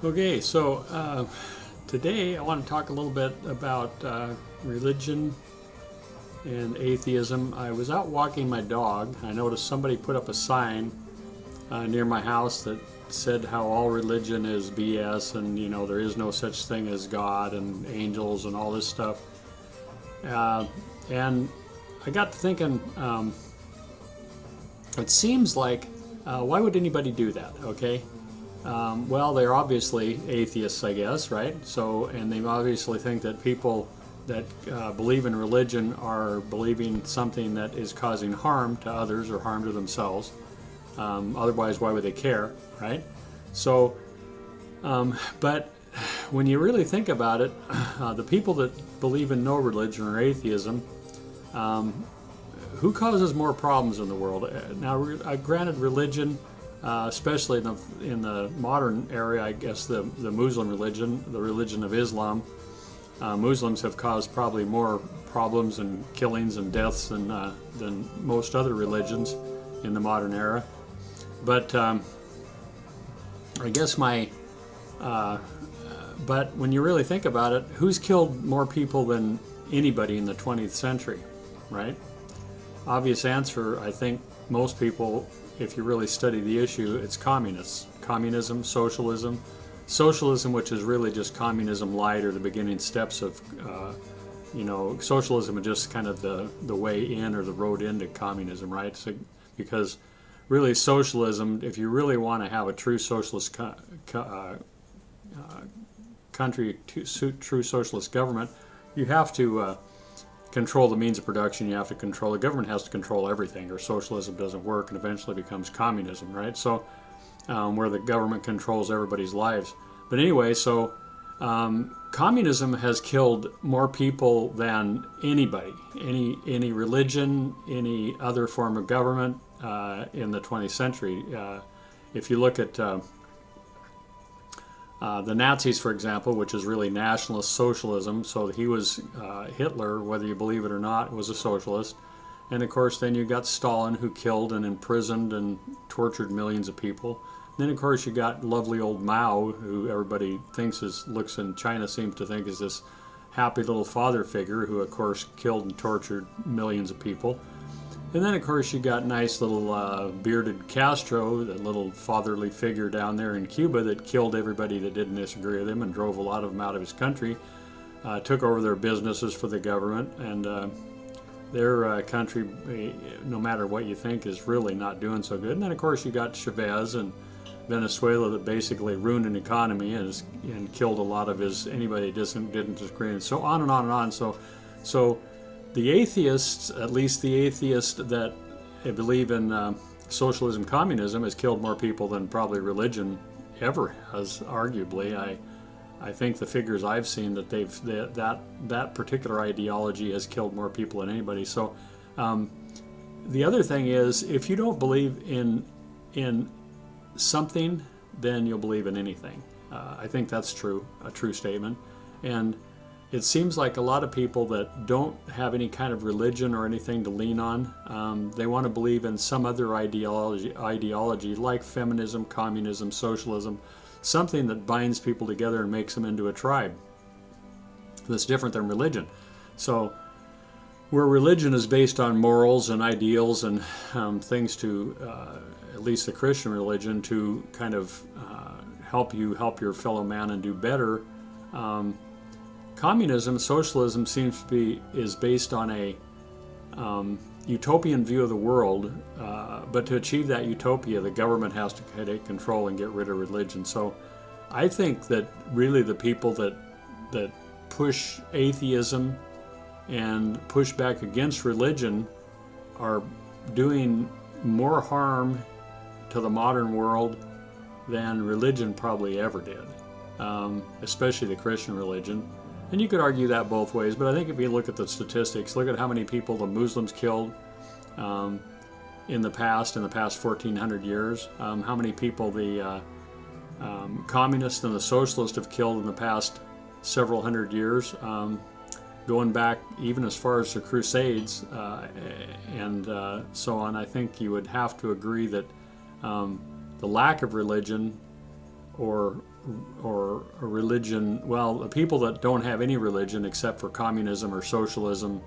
Okay, so today I want to talk a little bit about religion and atheism. I was out walking my dog. I noticed somebody put up a sign near my house that said how all religion is BS and there is no such thing as God and angels and all this stuff. Uh, and I got to thinking, it seems like why would anybody do that? Okay, well, they're obviously atheists, I guess, right? So, and they obviously think that people that believe in religion are believing something that is causing harm to others or harm to themselves. Otherwise, why would they care, right? So, but when you really think about it, the people that believe in no religion or atheism, who causes more problems in the world? Now, granted, religion, especially in the modern area, I guess the Muslim religion, the religion of Islam, Muslims have caused probably more problems and killings and deaths than most other religions in the modern era. But I guess but when you really think about it, who's killed more people than anybody in the 20th century, right? Obvious answer, I think most people, if you really study the issue, it's communists. Communism, socialism. Socialism, which is really just communism light or the beginning steps of, socialism is just kind of the way in or the road into communism, right? So, because really socialism, if you really want to have a true socialist country, true socialist government, you have to control the means of production. You have to control, the government has to control everything, or socialism doesn't work and eventually becomes communism, right? So where the government controls everybody's lives. But anyway, so communism has killed more people than anybody, any religion, any other form of government in the 20th century. If you look at the Nazis, for example, which is really nationalist socialism, so he was Hitler, whether you believe it or not, was a socialist. And of course, then you got Stalin, who killed and imprisoned and tortured millions of people. Then, of course, you got lovely old Mao, who everybody looks in China seems to think is this happy little father figure, who, of course, killed and tortured millions of people. And then, of course, you got nice little bearded Castro, that little fatherly figure down there in Cuba that killed everybody that didn't disagree with him and drove a lot of them out of his country, took over their businesses for the government, and their country, no matter what you think, is really not doing so good. And then, of course, you got Chavez and Venezuela that basically ruined an economy and killed a lot of anybody that didn't disagree, and so on and on and on. So the atheists, at least the atheists that believe in socialism, communism, has killed more people than probably religion ever has. Arguably, I think the figures I've seen that that particular ideology has killed more people than anybody. So the other thing is, if you don't believe in something, then you'll believe in anything. I think that's true, a true statement. And it seems like a lot of people that don't have any kind of religion or anything to lean on, they want to believe in some other ideology like feminism, communism, socialism, something that binds people together and makes them into a tribe that's different than religion. So where religion is based on morals and ideals and things to, at least the Christian religion, to kind of help your fellow man and do better, communism, socialism is based on a utopian view of the world, but to achieve that utopia, the government has to take control and get rid of religion. So I think that really the people that push atheism and push back against religion are doing more harm to the modern world than religion probably ever did, especially the Christian religion. And you could argue that both ways, but I think if you look at the statistics, look at how many people the Muslims killed in the past 1,400 years, how many people the communists and the socialists have killed in the past several hundred years, going back even as far as the Crusades and so on. I think you would have to agree that the lack of religion or or a religion. Well, the people that don't have any religion except for communism or socialism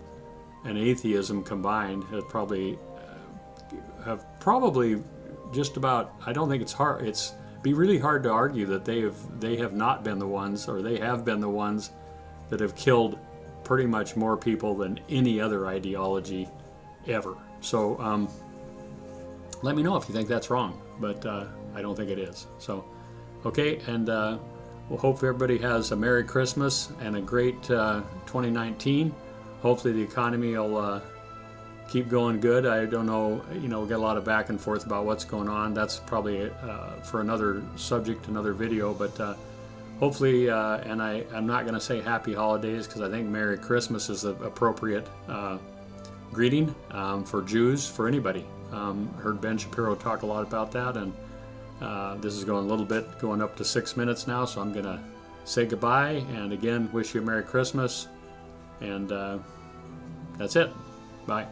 and atheism combined have probably just about. I don't think it's hard. It's be really hard to argue that they have not been the ones, or they have been the ones that have killed pretty much more people than any other ideology ever. So let me know if you think that's wrong, but I don't think it is. So, okay, and we'll hope everybody has a Merry Christmas and a great 2019. Hopefully the economy will keep going good. I don't know, we get a lot of back and forth about what's going on. That's probably for another subject, another video, but hopefully, and I'm not going to say happy holidays because I think Merry Christmas is the appropriate greeting for Jews, for anybody. Heard Ben Shapiro talk a lot about that, and this is going a little bit, going up to 6 minutes now, so I'm going to say goodbye, and again, wish you a Merry Christmas, and that's it. Bye.